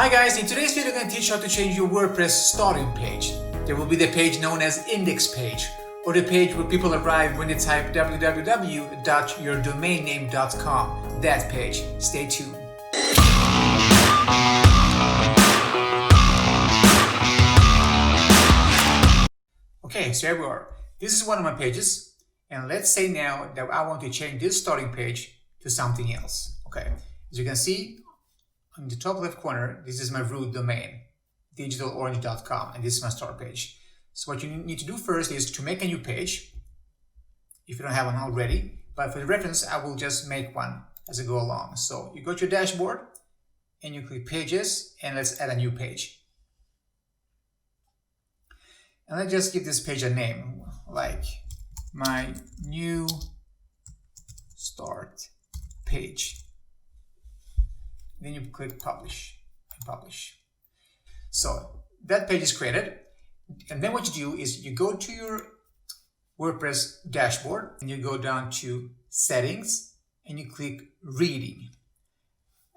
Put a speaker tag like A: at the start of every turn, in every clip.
A: Hi guys, in today's video I'm going to teach you how to change your WordPress starting page. There will be the page known as index page, or the page where people arrive when they type www.yourdomainname.com. That page. Stay tuned. Okay, so here we are. This is one of my pages, and let's say now that I want to change this starting page to something else. Okay, as you can see on the top left corner, this is my root domain, digitalorange.com, and this is my start page. So what you need to do first is to make a new page, if you don't have one already, but for the reference, I will just make one as I go along. So you go to your dashboard, and you click Pages, and let's add a new page. And let's just give this page a name, like my new start page. Then you click Publish and Publish. So that page is created. And then what you do is you go to your WordPress dashboard and you go down to Settings and you click Reading.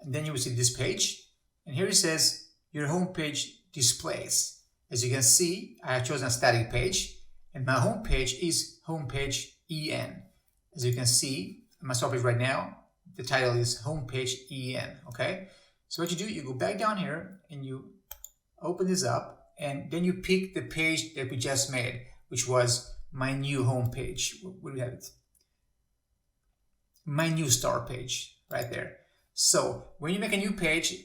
A: And then you will see this page. And here it says your home page displays. As you can see, I have chosen a static page, and my home page is homepage EN. As you can see, my start page right now, the title is homepage EN. Okay, so what you do, you go back down here and you open this up, and then you pick the page that we just made, which was my new homepage. Where do we have it? My new start page right there. So when you make a new page,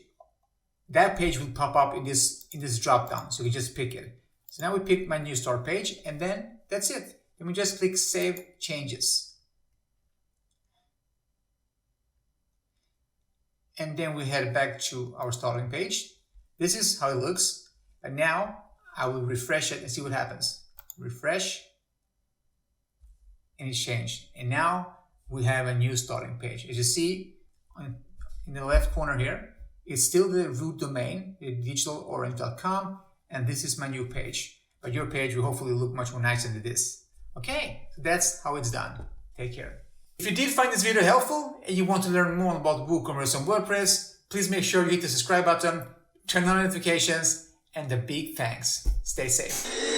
A: that page will pop up in this drop down, so you just pick it. So now we pick my new start page, and then that's it. Then we just click Save Changes. And then we head back to our starting page. This is how it looks. And now I will refresh it and see what happens. Refresh, and it's changed. And now we have a new starting page. As you see in the left corner here, it's still the root domain, digitalorange.com, and this is my new page. But your page will hopefully look much more nicer than this. Okay, so that's how it's done. Take care. If you did find this video helpful and you want to learn more about WooCommerce on WordPress, please make sure you hit the subscribe button, turn on notifications, and a big thanks. Stay safe.